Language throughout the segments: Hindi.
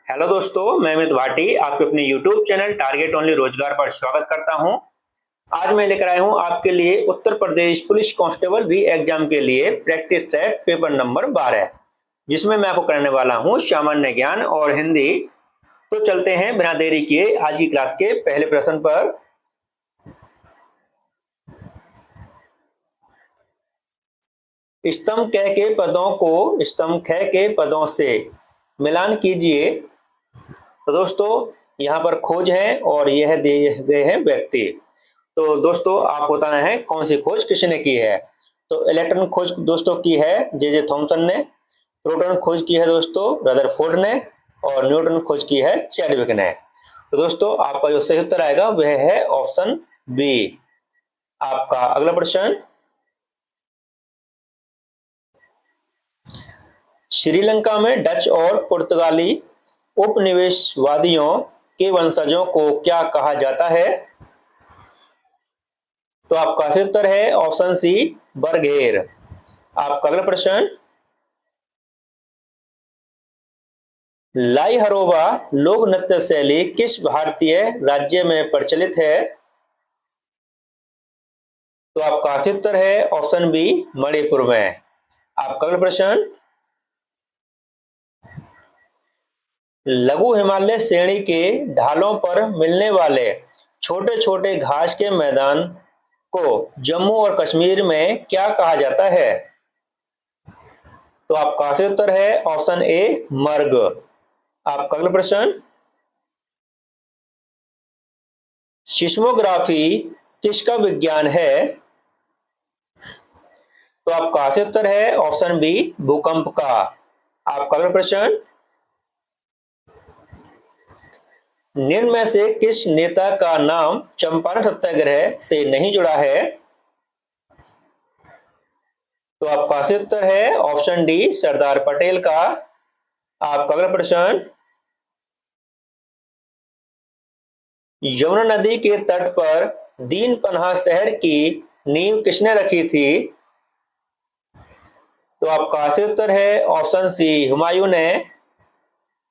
हेलो दोस्तों, मैं अमित भाटी आपके अपने YouTube चैनल टारगेट ओनली रोजगार पर स्वागत करता हूं। आज मैं लेकर आया हूं आपके लिए उत्तर प्रदेश पुलिस कांस्टेबल री एग्जाम के लिए प्रैक्टिस सेट पेपर नंबर 12, जिसमें मैं आपको कराने वाला हूं सामान्य ज्ञान और हिंदी। तो चलते हैं बिना देरी किए आज की क्लास के पहले प्रश्न पर। स्तंभ क के पदों को स्तंभ ख के पदों से मिलान कीजिए। तो दोस्तों यहाँ पर खोज है और यह दिए गए हैं व्यक्ति। तो दोस्तों आपको बताना है कौन सी खोज किसने की है। तो इलेक्ट्रॉन खोज दोस्तों की है जे थॉमसन ने, प्रोटॉन खोज की है दोस्तों रदरफोर्ड ने, और न्यूट्रॉन खोज की है चैडविक ने। तो दोस्तों आपका जो सही उत्तर आएगा वह है ऑप्शन बी। आपका अगला प्रश्न, श्रीलंका में डच और पुर्तगाली उपनिवेशवादियों के वंशजों को क्या कहा जाता है? तो आपका सही उत्तर है ऑप्शन सी बरगेर। आपका अगला प्रश्न, लाई हरोबा लोक नृत्य शैली किस भारतीय राज्य में प्रचलित है? तो आपका सही उत्तर है ऑप्शन बी मणिपुर में। आपका अगला प्रश्न, लघु हिमालय श्रेणी के ढालों पर मिलने वाले छोटे छोटे घास के मैदान को जम्मू और कश्मीर में क्या कहा जाता है? तो आपका सही उत्तर है ऑप्शन ए मर्ग। आपका अगला प्रश्न, सिस्मोग्राफी किसका विज्ञान है? तो आपका सही उत्तर है ऑप्शन बी भूकंप का। आपका अगला प्रश्न, निम्न में से किस नेता का नाम चंपारण सत्याग्रह से नहीं जुड़ा है? तो आपका सही उत्तर है ऑप्शन डी सरदार पटेल का। आपका अगला प्रश्न, यमुना नदी के तट पर दीन पनाह शहर की नींव किसने रखी थी? तो आपका सही उत्तर है ऑप्शन सी हुमायूं ने।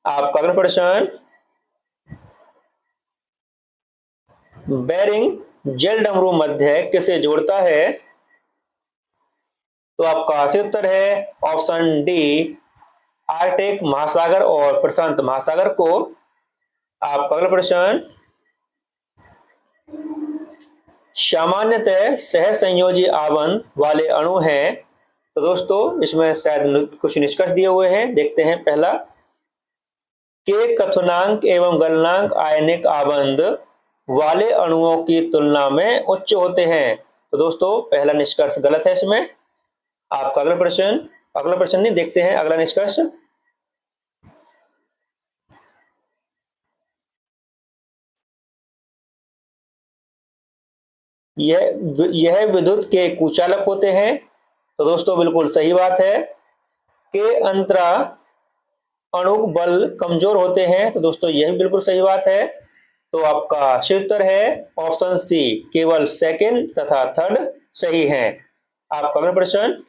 आपका अगला प्रश्न, बेरिंग जल डमरू मध्य किसे जोड़ता है? तो आपका सही उत्तर है ऑप्शन डी आर्कटिक महासागर और प्रशांत महासागर को। आपका अगला प्रश्न, सामान्यतः सहसंयोजी आवरण वाले अणु हैं। तो दोस्तों इसमें शायद कुछ निष्कर्ष दिए हुए हैं, देखते हैं। पहला, के कथनांक एवं गलनांक आयनिक आबंध वाले अणुओं की तुलना में उच्च होते हैं। तो दोस्तों पहला निष्कर्ष गलत है इसमें। आपका अगला प्रश्न नहीं, देखते हैं अगला निष्कर्ष। यह विद्युत के कुचालक होते हैं। तो दोस्तों बिल्कुल सही बात है। के अंतरा अणुक बल कमजोर होते हैं। तो दोस्तों यह भी बिल्कुल सही बात है। तो आपका सही उत्तर है ऑप्शन सी, केवल सेकंड तथा थर्ड सही है। आपका अगला प्रश्न,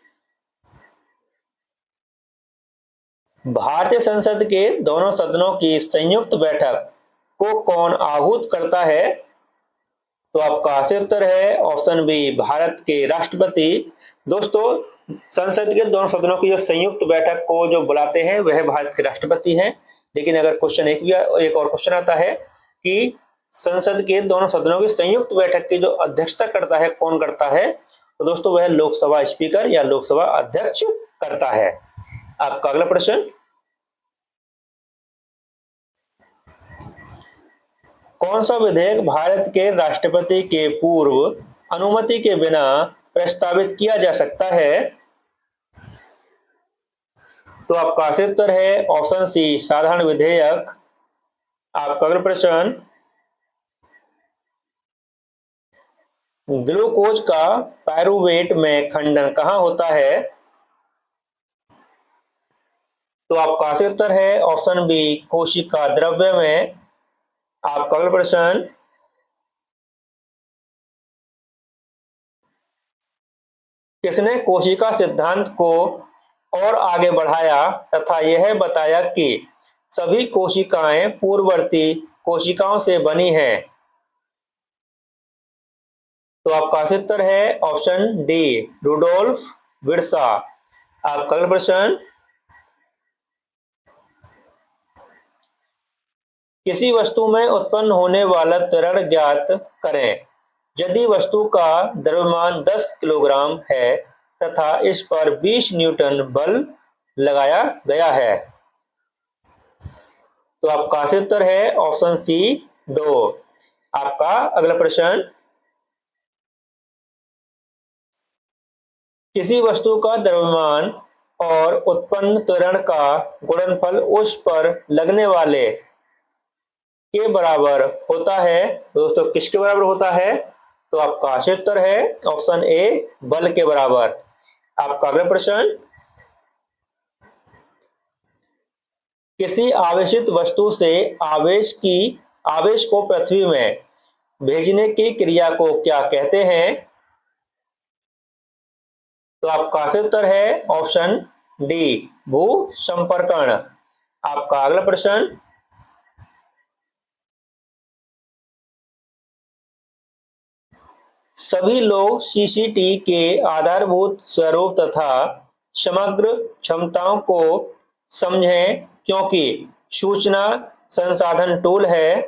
भारतीय संसद के दोनों सदनों की संयुक्त बैठक को कौन आहूत करता है? तो आपका सही उत्तर है ऑप्शन बी भारत के राष्ट्रपति। दोस्तों संसद के दोनों सदनों की जो संयुक्त बैठक को जो बुलाते हैं वह भारत के राष्ट्रपति हैं। लेकिन अगर क्वेश्चन एक और क्वेश्चन आता है कि संसद के दोनों सदनों की संयुक्त बैठक की जो अध्यक्षता करता है कौन करता है? तो दोस्तों वह लोकसभा स्पीकर या लोकसभा अध्यक्ष करता है। आपका अगला प्रश्न, कौन सा विधेयक भारत के राष्ट्रपति के पूर्व अनुमति के बिना प्रस्तावित किया जा सकता है? तो आपका सही उत्तर है ऑप्शन सी साधारण विधेयक। आपका अगला प्रश्न, ग्लूकोज का पायरुवेट में खंडन कहाँ होता है? तो आपका सही उत्तर है ऑप्शन बी कोशिका द्रव्य में। आपका अगला प्रश्न, किसने कोशिका सिद्धांत को और आगे बढ़ाया तथा यह बताया कि सभी कोशिकाएं पूर्ववर्ती कोशिकाओं से बनी हैं। तो आपका सही उत्तर है ऑप्शन डी, रुडोल्फ विरसा। आपका अगला प्रश्न, किसी वस्तु में उत्पन्न होने वाला त्वरण ज्ञात करें। यदि वस्तु का द्रव्यमान 10 किलोग्राम है तथा इस पर 20 न्यूटन बल लगाया गया है, तो आपका सही उत्तर है ऑप्शन सी 2। आपका अगला प्रश्न, किसी वस्तु का द्रव्यमान और उत्पन्न त्वरण का गुणनफल उस पर लगने वाले के बराबर होता है। दोस्तों किसके बराबर होता है? तो आपका सही उत्तर है ऑप्शन ए, बल के बराबर। आपका अगला प्रश्न, किसी आवेशित वस्तु से आवेश को पृथ्वी में भेजने की क्रिया को क्या कहते हैं? तो आपका सही उत्तर है ऑप्शन डी, भू संपर्कण। आपका अगला प्रश्न, सभी लोग सीसीटी के आधारभूत स्वरूप तथा समग्र क्षमताओं को समझें क्योंकि सूचना संसाधन टूल है।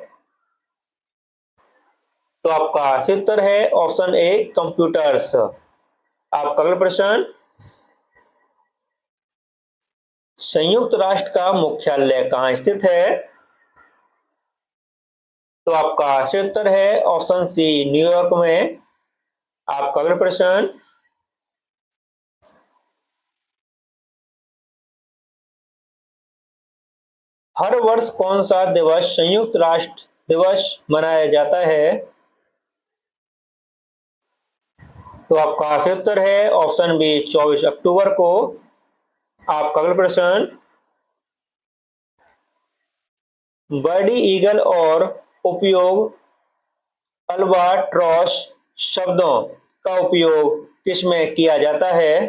तो आपका सही उत्तर है ऑप्शन ए, कंप्यूटर्स। आपका अगला प्रश्न, संयुक्त राष्ट्र का मुख्यालय कहाँ स्थित है? तो आपका सही उत्तर है ऑप्शन सी, न्यूयॉर्क में। आपका अगला प्रश्न, हर वर्ष कौन सा दिवस संयुक्त राष्ट्र दिवस मनाया जाता है? तो आपका सही उत्तर है ऑप्शन बी, 24 अक्टूबर को। आपका अगला प्रश्न, बर्डी ईगल और उपयोग अल्बाट्रॉस शब्दों का उपयोग किसमें किया जाता है?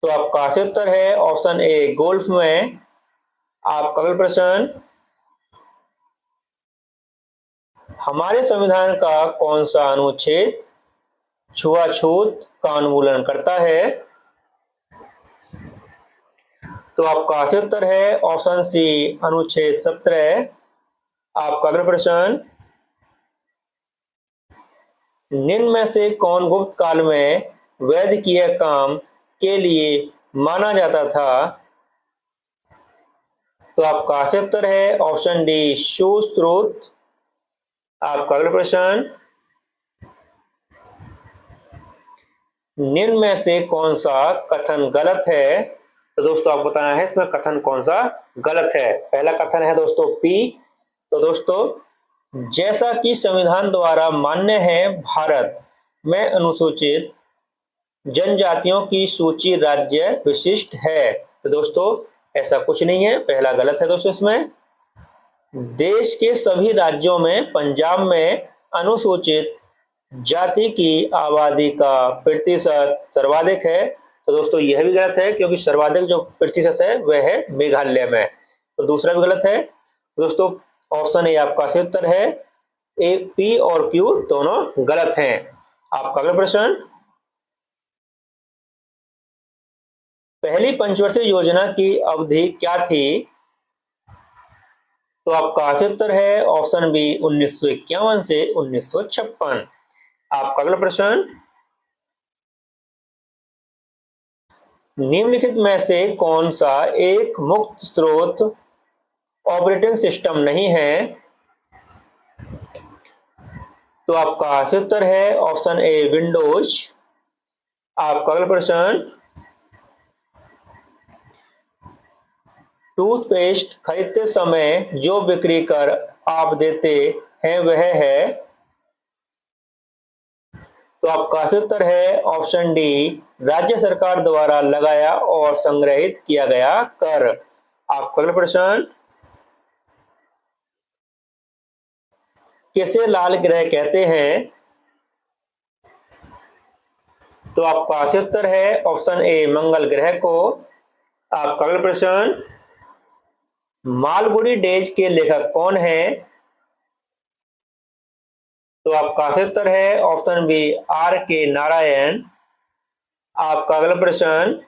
तो आपका सही उत्तर है ऑप्शन ए, गोल्फ में। आपका अगला प्रश्न, हमारे संविधान का कौन सा अनुच्छेद छुआछूत का उन्मूलन करता है? तो आपका सही उत्तर है ऑप्शन सी, अनुच्छेद 17। आपका अगला प्रश्न, निम्न में से कौन गुप्त काल में वैद्यकीय काम के लिए माना जाता था? तो आपका सही उत्तर है ऑप्शन डी, सुश्रुत। आपका अगला प्रश्न, निम्न में से कौन सा कथन गलत है? तो दोस्तों आपको बताना है इसमें कथन कौन सा गलत है। पहला कथन है दोस्तों पी। तो दोस्तों, जैसा कि संविधान द्वारा मान्य है, भारत में अनुसूचित जनजातियों की सूची राज्य विशिष्ट है। तो दोस्तों ऐसा कुछ नहीं है, पहला गलत है दोस्तों। इसमें देश के सभी राज्यों में पंजाब में अनुसूचित जाति की आबादी का प्रतिशत सर्वाधिक है। तो दोस्तों यह भी गलत है क्योंकि सर्वाधिक जो प्रतिशत है वह है मेघालय में। तो दूसरा भी गलत है दोस्तों। ऑप्शन ए आपका सही उत्तर है। ए, पी और क्यू दोनों गलत हैं। आपका अगला प्रश्न, पहली पंचवर्षीय योजना की अवधि क्या थी? तो आपका सही उत्तर है ऑप्शन बी, 1951 से 1956। आपका अगला प्रश्न, निम्नलिखित में से कौन सा एक मुक्त स्रोत ऑपरेटिंग सिस्टम नहीं है? तो आपका सही उत्तर है ऑप्शन ए, विंडोज। आपका अगला प्रश्न, टूथपेस्ट खरीदते समय जो बिक्री कर आप देते हैं वह है? तो आपका सही उत्तर है ऑप्शन डी, राज्य सरकार द्वारा लगाया और संग्रहित किया गया कर। आपका अगला प्रश्न, किसे लाल ग्रह कहते हैं? तो आपका सही उत्तर है ऑप्शन ए, मंगल ग्रह को। आपका अगला प्रश्न, मालगुडी डेज के लेखक कौन है? तो आपका सही उत्तर है ऑप्शन बी आर के नारायण। आपका अगला प्रश्न,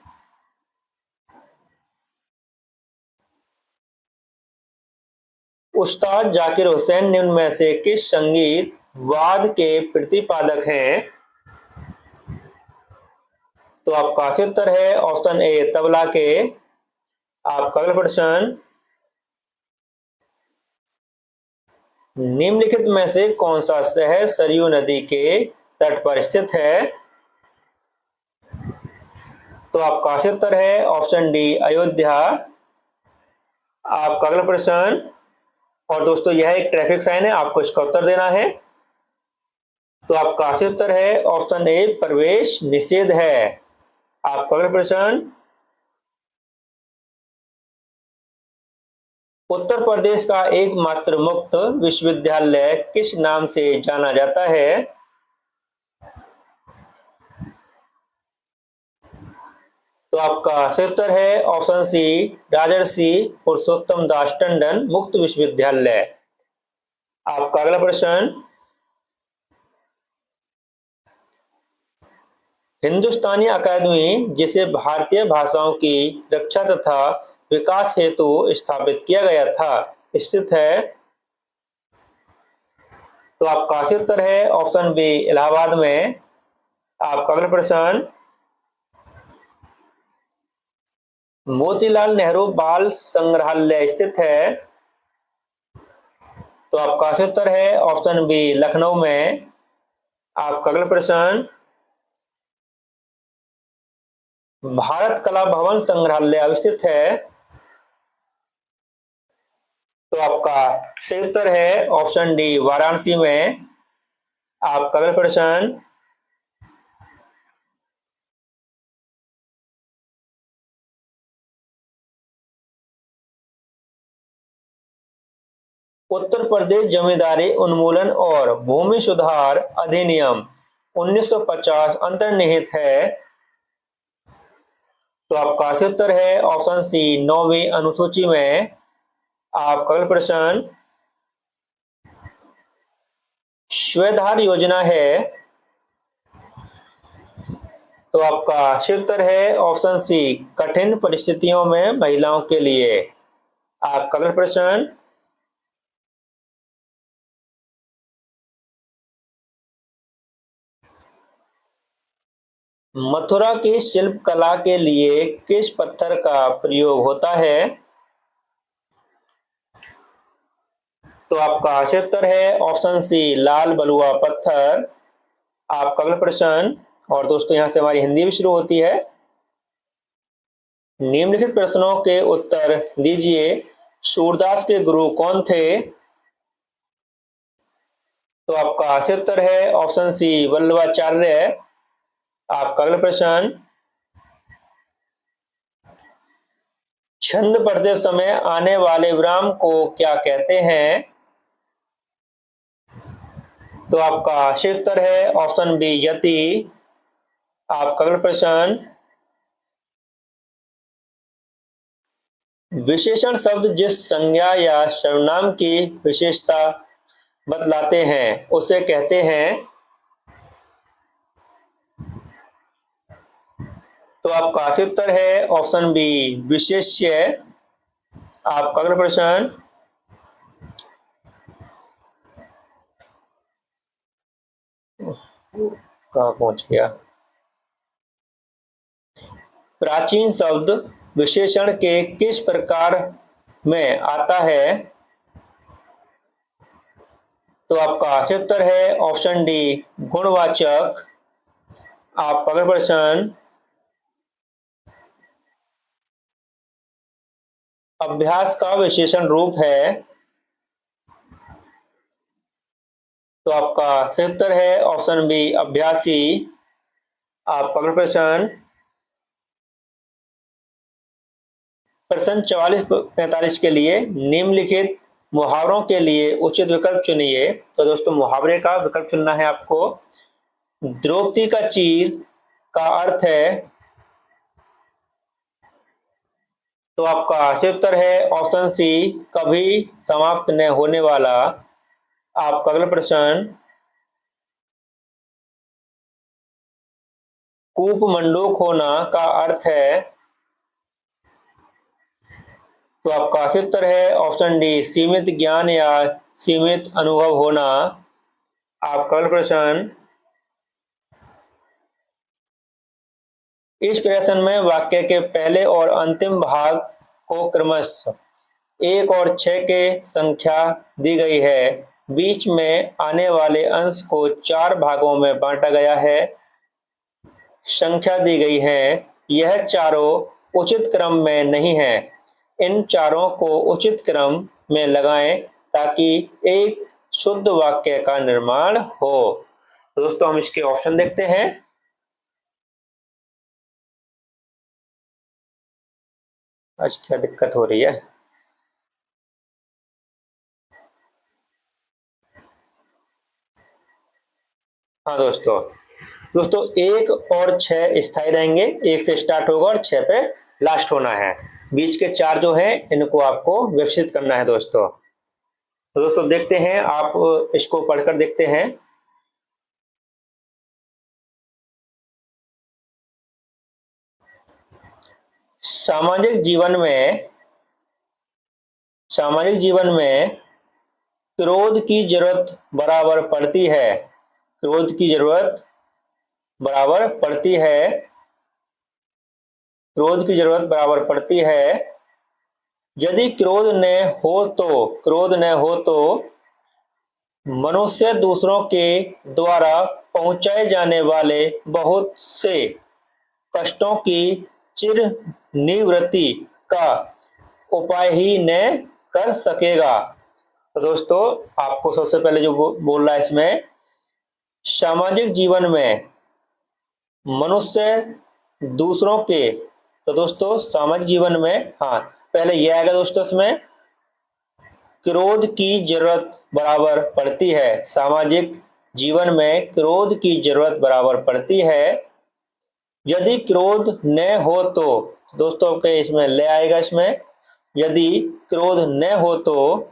उस्ताद जाकिर हुसैन निम्न में से किस संगीत वाद के प्रतिपादक हैं? तो आपका सही उत्तर है ऑप्शन ए तबला के। आपका अगला प्रश्न, निम्नलिखित में से कौन सा शहर सरयू नदी के तट पर स्थित है? तो आपका सही उत्तर है ऑप्शन डी अयोध्या। आपका अगला प्रश्न, और दोस्तों यह एक ट्रैफिक साइन है, आपको इसका उत्तर देना है। तो आपका सही उत्तर है ऑप्शन ए प्रवेश निषेध है। आपका अगला प्रश्न, उत्तर प्रदेश का एकमात्र मुक्त विश्वविद्यालय किस नाम से जाना जाता है? तो आपका सही उत्तर है ऑप्शन सी राजर्षि पुरुषोत्तम दास टंडन मुक्त विश्वविद्यालय। आपका अगला प्रश्न, हिंदुस्तानी अकादमी जिसे भारतीय भाषाओं की रक्षा तथा विकास हेतु स्थापित किया गया था स्थित है? तो आपका सही उत्तर है ऑप्शन बी इलाहाबाद में। आपका अगला प्रश्न, मोतीलाल नेहरू बाल संग्रहालय स्थित है? तो आपका सही उत्तर है ऑप्शन बी लखनऊ में। आपका अगला प्रश्न, भारत कला भवन संग्रहालय अवस्थित है? तो आपका सही उत्तर है ऑप्शन डी वाराणसी में। आपका अगला प्रश्न, उत्तर प्रदेश जमींदारी उन्मूलन और भूमि सुधार अधिनियम 1950 अंतर्निहित है? तो आपका सही उत्तर है ऑप्शन सी 9वीं अनुसूची में। आपका अगला प्रश्न, स्वधार योजना है? तो आपका सही उत्तर है ऑप्शन सी कठिन परिस्थितियों में महिलाओं के लिए। आपका अगला प्रश्न, मथुरा की शिल्प कला के लिए किस पत्थर का प्रयोग होता है? तो आपका सही उत्तर है ऑप्शन सी लाल बलुआ पत्थर। आपका अगला प्रश्न, और दोस्तों यहां से हमारी हिंदी भी शुरू होती है। निम्नलिखित प्रश्नों के उत्तर दीजिए। सूरदास के गुरु कौन थे? तो आपका सही उत्तर है ऑप्शन सी वल्लभाचार्य। आपका अगला प्रश्न, छंद पढ़ते समय आने वाले विराम को क्या कहते हैं? तो आपका सही उत्तर है ऑप्शन बी यति। आपका अगला प्रश्न, विशेषण शब्द जिस संज्ञा या सर्वनाम की विशेषता बतलाते हैं उसे कहते हैं? तो आपका सही उत्तर है ऑप्शन बी विशेष्य। आपका अगला प्रश्न, कहाँ पहुंच गया? प्राचीन शब्द विशेषण के किस प्रकार में आता है? तो आपका सही उत्तर है ऑप्शन डी गुणवाचक। आपका अगला प्रश्न, अभ्यास का विशेषण रूप है? तो आपका सही उत्तर है ऑप्शन बी अभ्यासी। आपका अगला प्रश्न, प्रश्न 44-45 के लिए निम्नलिखित मुहावरों के लिए उचित विकल्प चुनिए। तो दोस्तों मुहावरे का विकल्प चुनना है आपको। द्रौपदी का चीर का अर्थ है? तो आपका सही उत्तर है ऑप्शन सी, कभी समाप्त न होने वाला। आपका अगला प्रश्न, कूप मंडूक होना का अर्थ है। तो आपका सही उत्तर है ऑप्शन डी, सीमित ज्ञान या सीमित अनुभव होना। आपका अगला प्रश्न, इस प्रश्न में वाक्य के पहले और अंतिम भाग को क्रमशः 1 और 6 के संख्या दी गई है। बीच में आने वाले अंश को 4 भागों में बांटा गया है। संख्या दी गई है। यह चारों उचित क्रम में नहीं है। इन चारों को उचित क्रम में लगाएं ताकि एक शुद्ध वाक्य का निर्माण हो। तो दोस्तों हम इसके ऑप्शन देखते हैं। आज क्या दिक्कत हो रही है? हाँ दोस्तों, 1 और 6 स्थायी रहेंगे। 1 से स्टार्ट होगा और 6 पे लास्ट होना है। बीच के 4 जो है इनको आपको विकसित करना है दोस्तों। तो दोस्तों देखते हैं, आप इसको पढ़कर देखते हैं। सामाजिक जीवन में क्रोध की जरूरत बराबर पड़ती है। क्रोध की जरूरत बराबर पड़ती है। क्रोध की जरूरत बराबर पड़ती है। यदि क्रोध न हो तो मनुष्य दूसरों के द्वारा पहुंचाए जाने वाले बहुत से कष्टों की चिर निवृत्ति का उपाय ही न कर सकेगा। तो दोस्तों आपको सबसे पहले जो बोल रहा है इसमें, सामाजिक जीवन में मनुष्य दूसरों के, तो दोस्तों सामाजिक जीवन में, हाँ पहले यह आएगा दोस्तों इसमें, क्रोध की जरूरत बराबर पड़ती है। सामाजिक जीवन में क्रोध की जरूरत बराबर पड़ती है। यदि क्रोध न हो तो, दोस्तों के इसमें ले आएगा इसमें, यदि क्रोध न हो तो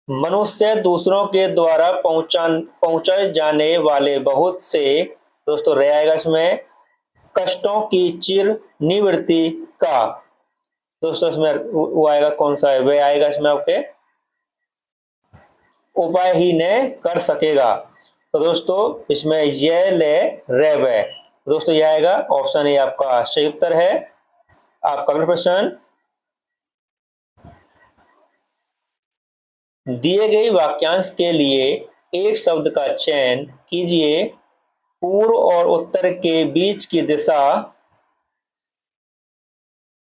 मनुष्य दूसरों के द्वारा पहुंचाए जाने वाले बहुत से, दोस्तों रह आएगा इसमें, कष्टों की चिर निवृत्ति का, दोस्तों इसमें वो आएगा कौन सा है, वह आएगा इसमें आपके उपाय ही न कर सकेगा। तो दोस्तों इसमें यह ले रे वे, दोस्तों यह आएगा ऑप्शन ए आपका सही उत्तर है। आपका अगला प्रश्न, दिए गए वाक्यांश के लिए एक शब्द का चयन कीजिए। पूर्व और उत्तर के बीच की दिशा।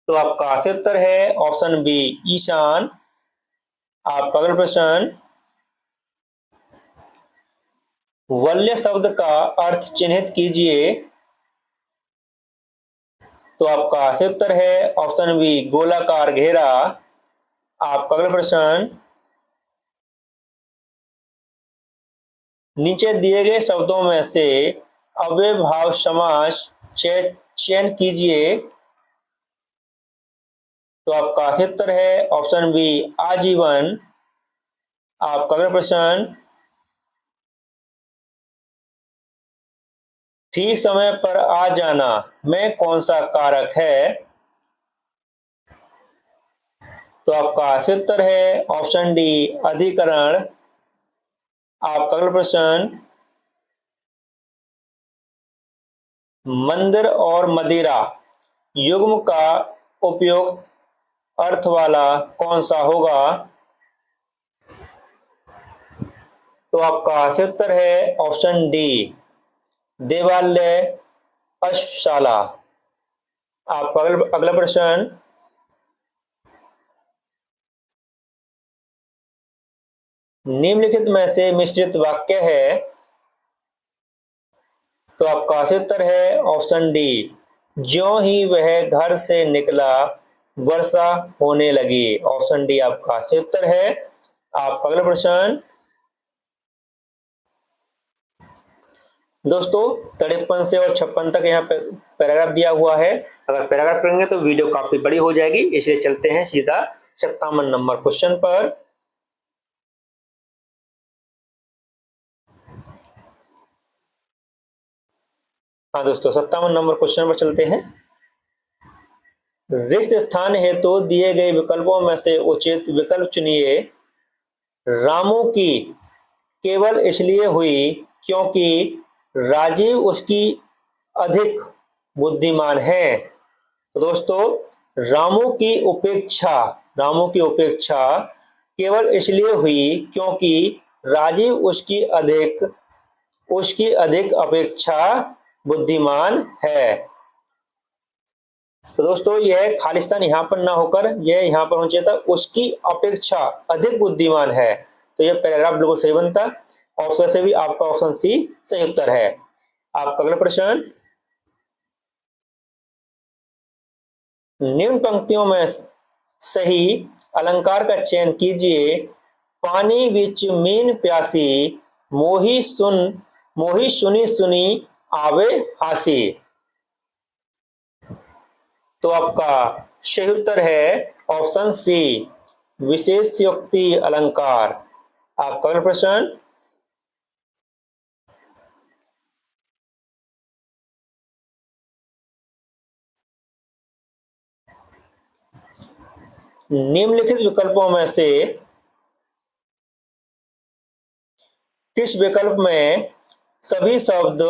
तो आपका सही उत्तर है ऑप्शन बी, ईशान। आपका अगला प्रश्न, वल्य शब्द का अर्थ चिन्हित कीजिए। तो आपका सही उत्तर है ऑप्शन बी, गोलाकार घेरा। आपका अगला प्रश्न, नीचे दिए गए शब्दों में से अव्ययभाव समास चयन कीजिए। तो आपका सही उत्तर है ऑप्शन बी, आजीवन। आपका अगला प्रश्न, ठीक समय पर आ जाना में कौन सा कारक है। तो आपका सही उत्तर है ऑप्शन डी, अधिकरण। आपका अगला प्रश्न, मंदिर और मदिरा युग्म का उपयुक्त अर्थ वाला कौन सा होगा। तो आपका सही उत्तर है ऑप्शन डी, देवालय, अश्वशाला। आपका अगला प्रश्न, निम्नलिखित में से मिश्रित वाक्य है। तो आपका सही उत्तर है ऑप्शन डी, ज्यों ही वह घर से निकला वर्षा होने लगी। ऑप्शन डी आपका सही उत्तर है। आपका अगला प्रश्न, दोस्तों 53 से और 56 तक यहाँ पे पैराग्राफ दिया हुआ है। अगर पैराग्राफ करेंगे तो वीडियो काफी बड़ी हो जाएगी, इसलिए चलते हैं सीधा 57 नंबर क्वेश्चन पर। हाँ दोस्तों, 57 नंबर क्वेश्चन पर चलते हैं। रिक्त स्थान हेतु दिए गए विकल्पों में से उचित विकल्प चुनिए। रामू की केवल इसलिए हुई क्योंकि राजीव उसकी अधिक बुद्धिमान है। तो दोस्तों, रामू की उपेक्षा रामू की उपेक्षा केवल इसलिए हुई क्योंकि राजीव उसकी अधिक अपेक्षा बुद्धिमान है। तो दोस्तों, यह खालिस्तान यहाँ पर ना होकर यह यहाँ पर होना चाहिए था, उसकी अपेक्षा अधिक बुद्धिमान है। तो यह पैराग्राफ बिल्कुल सही बनता। ऑप्शन से भी आपका ऑप्शन सी सही उत्तर है। आपका अगला प्रश्न, निम्न पंक्तियों में सही अलंकार का चयन कीजिए। पानी विच मीन प्यासी, मोही सुनी सुनी आवे हासी। तो आपका सही उत्तर है ऑप्शन सी, विशेषयोक्ति अलंकार। आपका अगला प्रश्न, निम्नलिखित विकल्पों में से किस विकल्प में सभी शब्द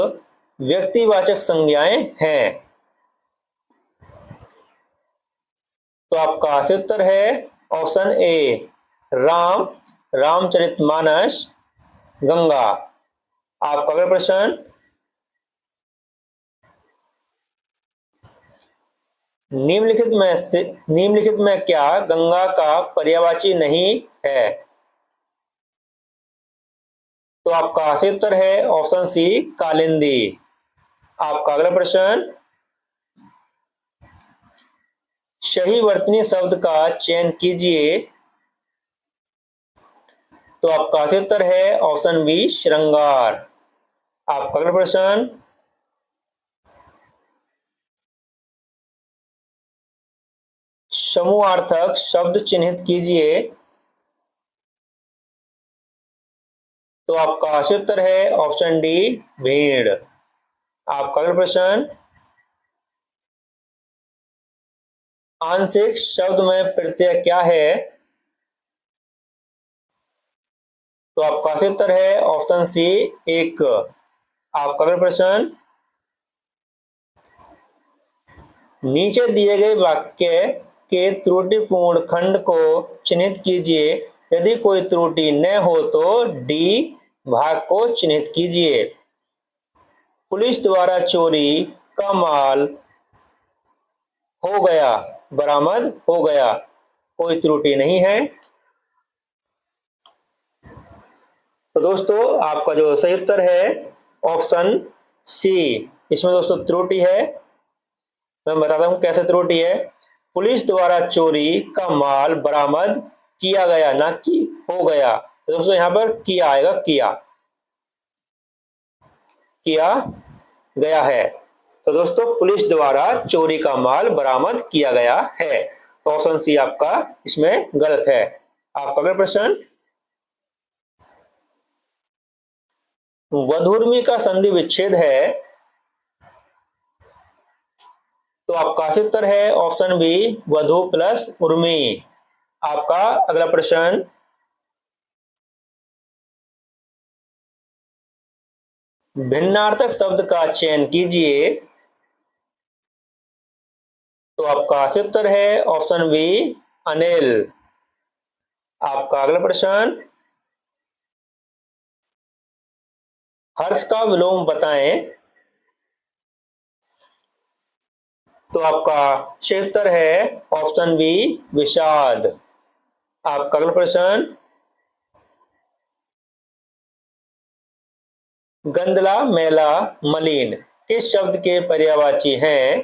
व्यक्तिवाचक संज्ञाएं हैं? तो आपका सही उत्तर है ऑप्शन ए, राम, रामचरितमानस, गंगा। आपका अगला प्रश्न, निम्नलिखित में क्या गंगा का पर्यायवाची नहीं है? तो आपका सही उत्तर है ऑप्शन सी, कालिंदी। आपका अगला प्रश्न, सही वर्तनी शब्द का चयन कीजिए। तो आपका सही उत्तर है ऑप्शन बी, श्रृंगार। आपका अगला प्रश्न, समूहार्थक शब्द चिन्हित कीजिए। तो आपका सही उत्तर है ऑप्शन डी, भीड़। आपका अगला प्रश्न, आंशिक शब्द में प्रत्यय क्या है? तो आपका सही उत्तर है ऑप्शन सी, एक। आपका अगला प्रश्न, नीचे दिए गए वाक्य के त्रुटिपूर्ण खंड को चिन्हित कीजिए। यदि कोई त्रुटि न हो तो डी भाग को चिन्हित कीजिए। पुलिस द्वारा चोरी का माल हो गया, बरामद हो गया, कोई त्रुटि नहीं है। तो दोस्तों, आपका जो सही उत्तर है ऑप्शन सी, इसमें दोस्तों त्रुटि है। मैं बताता हूं कैसे त्रुटि है। पुलिस द्वारा चोरी का माल बरामद किया गया, ना कि हो गया। तो दोस्तों, यहां पर किया आएगा, किया गया है। तो दोस्तों, पुलिस द्वारा चोरी का माल बरामद किया गया है। तो ऑप्शन सी आपका इसमें गलत है। आपका अगला प्रश्न, वधूर्मी का संधि विच्छेद है। तो आपका सही उत्तर है ऑप्शन बी, वधु प्लस उर्मी। आपका अगला प्रश्न, भिन्नार्थक शब्द का चयन कीजिए। तो आपका सही उत्तर है ऑप्शन बी, अनिल। आपका अगला प्रश्न, हर्ष का विलोम बताएं। तो आपका सही उत्तर है ऑप्शन बी, विषाद। आपका अगला प्रश्न, गंदला, मैला, मलिन किस शब्द के पर्यायवाची हैं?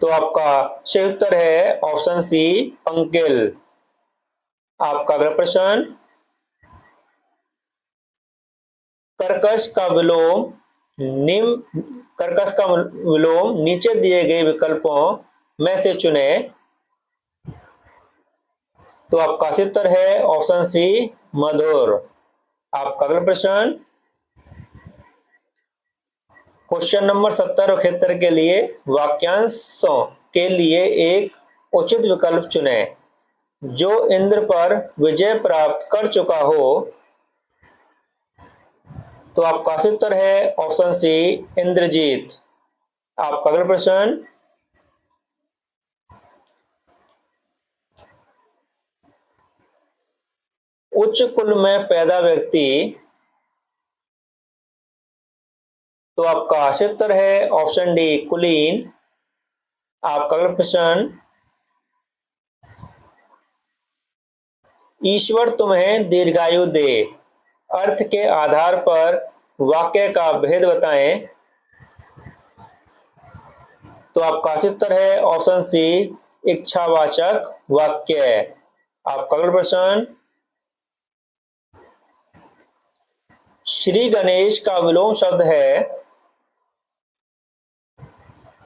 तो आपका सही उत्तर है ऑप्शन सी, पंकिल। आपका अगला प्रश्न, कर्कश का विलोम कर्कश का विलोम नीचे दिए गए विकल्पों में से चुने। तो आपका सही उत्तर है ऑप्शन सी मधुर। आपका अगला प्रश्न क्वेश्चन नंबर 70 और 71 के लिए वाक्यांशों के लिए एक उचित विकल्प चुने। जो इंद्र पर विजय प्राप्त कर चुका हो। तो आपका सही उत्तर है ऑप्शन सी इंद्रजीत। आपका अगला प्रश्न उच्च कुल में पैदा व्यक्ति। तो आपका सही उत्तर है ऑप्शन डी कुलीन। आपका अगला प्रश्न ईश्वर तुम्हें दीर्घायु दे अर्थ के आधार पर वाक्य का भेद बताएं। तो आपका सही उत्तर है ऑप्शन सी इच्छावाचक वाक्य। आपका अगला प्रश्न श्री गणेश का विलोम शब्द है।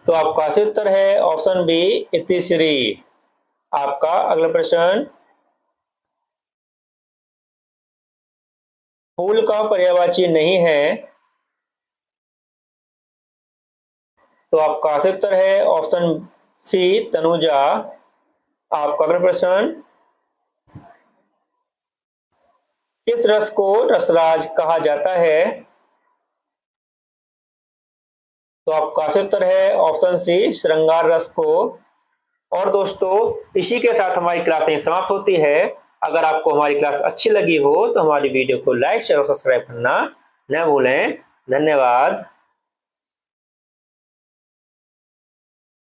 तो आपका सही उत्तर है ऑप्शन बी इतिश्री। आपका अगला प्रश्न फूल का पर्यायवाची नहीं है। तो आपका सही उत्तर है ऑप्शन सी तनुजा। आपका अगला प्रश्न किस रस को रसराज कहा जाता है। तो आपका सही उत्तर है ऑप्शन सी श्रृंगार रस को। और दोस्तों इसी के साथ हमारी क्लास समाप्त होती है। अगर आपको हमारी क्लास अच्छी लगी हो तो हमारी वीडियो को लाइक शेयर और सब्सक्राइब करना न भूलें। धन्यवाद।